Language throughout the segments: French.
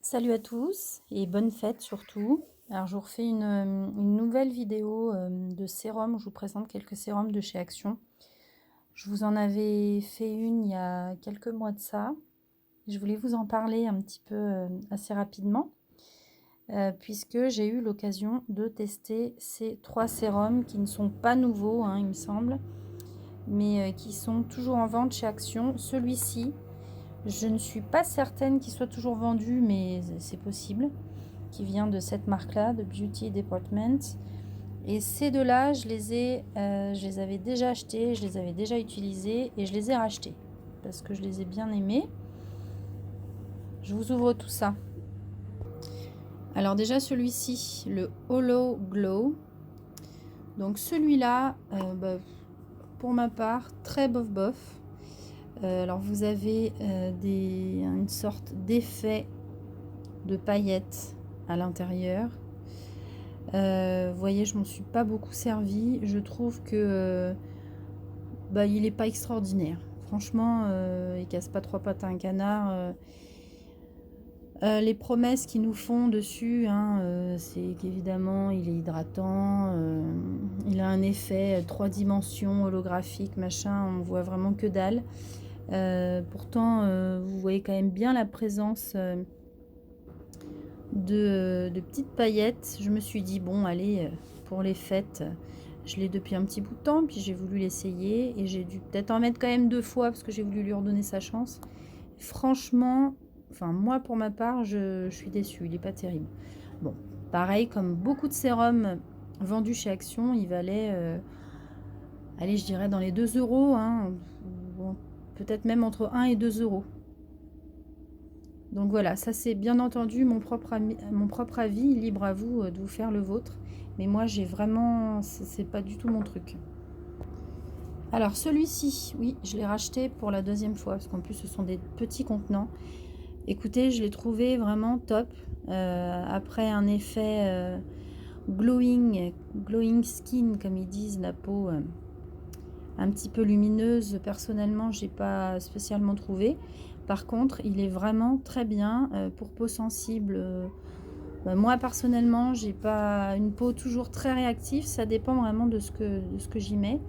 Salut à tous et bonne fête surtout. Alors je vous refais une nouvelle vidéo de sérum. Je vous présente quelques sérums de chez Action. Je vous en avais fait une il y a quelques mois de ça. Je voulais vous en parler un petit peu assez rapidement puisque j'ai eu l'occasion de tester ces trois sérums qui ne sont pas nouveaux, hein, il me semble, mais qui sont toujours en vente chez Action. Celui-ci, je ne suis pas certaine qu'il soit toujours vendu, mais c'est possible, qui vient de cette marque-là, de Beauty Department. Et ces deux-là, je les avais déjà achetés, je les avais déjà utilisés et je les ai rachetés parce que je les ai bien aimés. Je vous ouvre tout ça. Alors déjà celui-ci, le Holo Glow. Donc celui-là, pour ma part, très bof bof. Alors vous avez une sorte d'effet de paillettes à l'intérieur. Vous voyez, je m'en suis pas beaucoup servi. Je trouve que il est pas extraordinaire. Franchement, il casse pas trois pattes à un canard. Les promesses qu'ils nous font dessus, hein, c'est qu'évidemment il est hydratant, il a un effet 3 dimensions holographique, machin, on voit vraiment que dalle. Pourtant, vous voyez quand même bien la présence de petites paillettes. Je me suis dit, bon, allez, pour les fêtes, je l'ai depuis un petit bout de temps, puis j'ai voulu l'essayer, et j'ai dû peut-être en mettre quand même 2 fois, parce que j'ai voulu lui redonner sa chance. Franchement, enfin, moi, pour ma part, je suis déçue, il n'est pas terrible. Bon, pareil, comme beaucoup de sérums vendus chez Action, il valait, allez, je dirais dans les 2 euros, hein, bon, peut-être même entre 1 et 2 euros. Donc voilà, ça c'est bien entendu mon propre avis, libre à vous de vous faire le vôtre. Mais moi j'ai vraiment, c'est pas du tout mon truc. Alors celui-ci, oui, je l'ai racheté pour la deuxième fois, parce qu'en plus ce sont des petits contenants. Écoutez, je l'ai trouvé vraiment top. Après un effet glowing skin, comme ils disent, la peau un petit peu lumineuse, personnellement j'ai pas spécialement trouvé. Par contre il est vraiment très bien pour peau sensible. Moi personnellement j'ai pas une peau toujours très réactive, ça dépend vraiment de ce que j'y mets,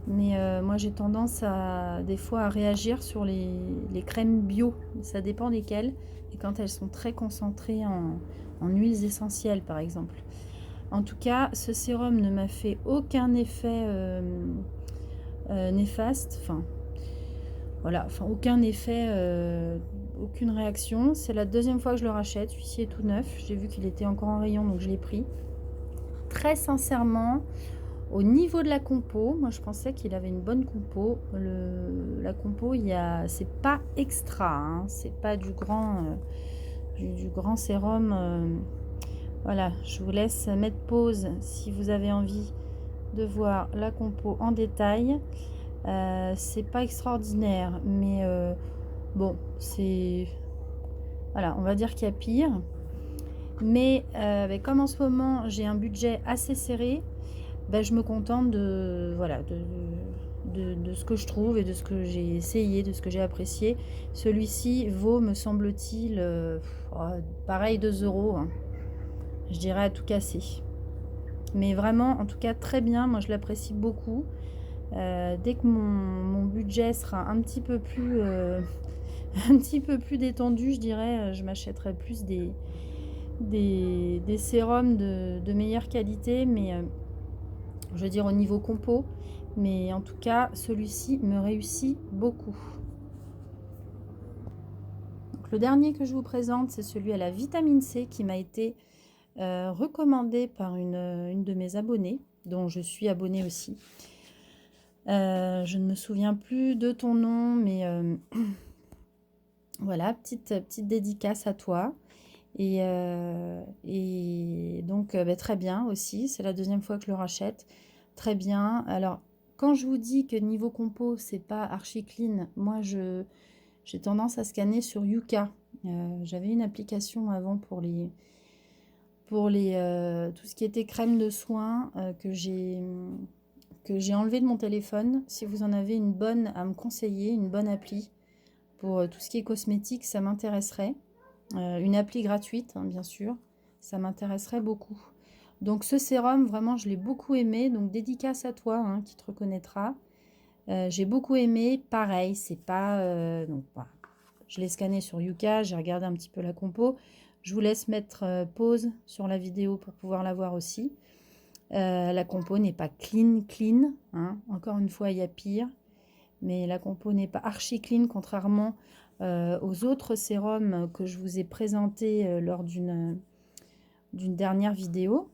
mais moi j'ai tendance à des fois à réagir sur les crèmes bio, ça dépend lesquelles, et quand elles sont très concentrées en huiles essentielles par exemple. En tout cas ce sérum ne m'a fait aucun effet néfaste, enfin voilà, enfin aucun effet, aucune réaction. C'est la deuxième fois que je le rachète, celui-ci est tout neuf, j'ai vu qu'il était encore en rayon donc je l'ai pris. Très sincèrement, au niveau de la compo, moi je pensais qu'il avait une bonne compo. La compo, c'est pas extra, hein, c'est pas du grand sérum. Voilà, je vous laisse mettre pause si vous avez envie de voir la compo en détail. C'est pas extraordinaire, mais bon, c'est... Voilà, on va dire qu'il y a pire. Mais comme en ce moment, j'ai un budget assez serré, je me contente de, voilà, de ce que je trouve et de ce que j'ai essayé, de ce que j'ai apprécié. Celui-ci vaut, me semble-t-il, pareil 2 euros, hein. Je dirais à tout casser. Mais vraiment, en tout cas, très bien. Moi, je l'apprécie beaucoup. Dès que mon budget sera un petit peu plus, un petit peu plus détendu, je dirais, je m'achèterai plus des sérums de meilleure qualité, mais je veux dire au niveau compo. Mais en tout cas, celui-ci me réussit beaucoup. Donc, le dernier que je vous présente, c'est celui à la vitamine C qui m'a été recommandé par une de mes abonnées, dont je suis abonnée aussi. Je ne me souviens plus de ton nom, mais voilà, petite dédicace à toi. Et donc, très bien aussi. C'est la deuxième fois que je le rachète. Très bien. Alors, quand je vous dis que niveau compo, c'est pas archi clean, moi, j'ai tendance à scanner sur Yuka. J'avais une application avant pour tout ce qui était crème de soin que j'ai enlevé de mon téléphone. Si vous en avez une bonne à me conseiller, une bonne appli pour tout ce qui est cosmétique, ça m'intéresserait. une appli gratuite, hein, bien sûr. Ça m'intéresserait beaucoup. Donc ce sérum, vraiment, je l'ai beaucoup aimé. Donc dédicace à toi, hein, qui te reconnaîtra. J'ai beaucoup aimé. Pareil, c'est pas... donc, voilà. Je l'ai scanné sur Yuka, j'ai regardé un petit peu la compo. Je vous laisse mettre pause sur la vidéo pour pouvoir la voir aussi. La compo n'est pas clean, hein. Encore une fois, il y a pire. Mais la compo n'est pas archi clean, contrairement aux autres sérums que je vous ai présentés lors d'une dernière vidéo.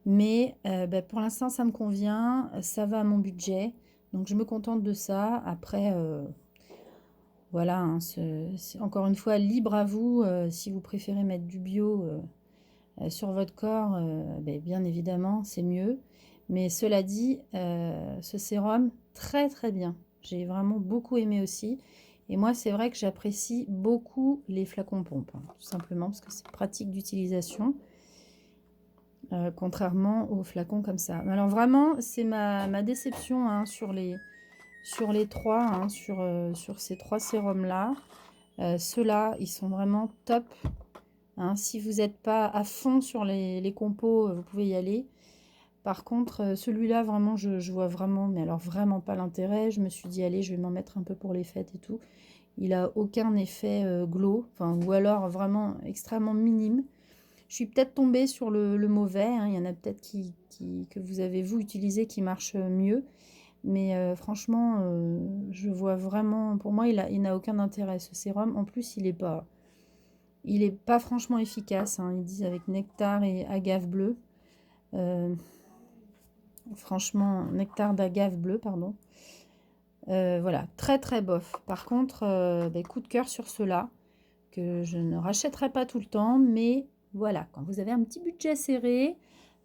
Mais pour l'instant, ça me convient. Ça va à mon budget. Donc, je me contente de ça. Après... voilà, hein, c'est encore une fois libre à vous. Si vous préférez mettre du bio sur votre corps, bien évidemment, c'est mieux. Mais cela dit, ce sérum, très très bien. J'ai vraiment beaucoup aimé aussi. Et moi, c'est vrai que j'apprécie beaucoup les flacons pompes, hein, tout simplement parce que c'est pratique d'utilisation, contrairement aux flacons comme ça. Alors vraiment, c'est ma déception, hein, sur les trois, hein, sur ces 3 sérums-là. Ceux-là, ils sont vraiment top. Hein. Si vous n'êtes pas à fond sur les compos, vous pouvez y aller. Par contre, celui-là, vraiment, je vois vraiment, mais alors vraiment pas l'intérêt. Je me suis dit, allez, je vais m'en mettre un peu pour les fêtes et tout. Il n'a aucun effet glow, enfin, ou alors vraiment extrêmement minime. Je suis peut-être tombée sur le mauvais. Hein. Il y en a peut-être que vous avez, vous, utilisé qui marche mieux. Mais franchement, je vois vraiment... Pour moi, il n'a aucun intérêt, ce sérum. En plus, il est pas franchement efficace. Hein. Ils disent avec nectar et agave bleue. Franchement, nectar d'agave bleue, pardon. Voilà, très très bof. Par contre, coup de cœur sur ceux-là, que je ne rachèterai pas tout le temps. Mais voilà, quand vous avez un petit budget serré,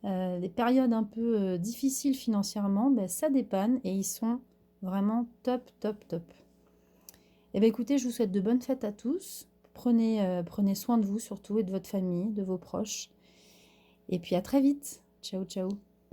des périodes un peu difficiles financièrement, ça dépanne et ils sont vraiment top, top, top. Et écoutez, je vous souhaite de bonnes fêtes à tous. Prenez soin de vous surtout et de votre famille, de vos proches. Et puis à très vite. Ciao, ciao.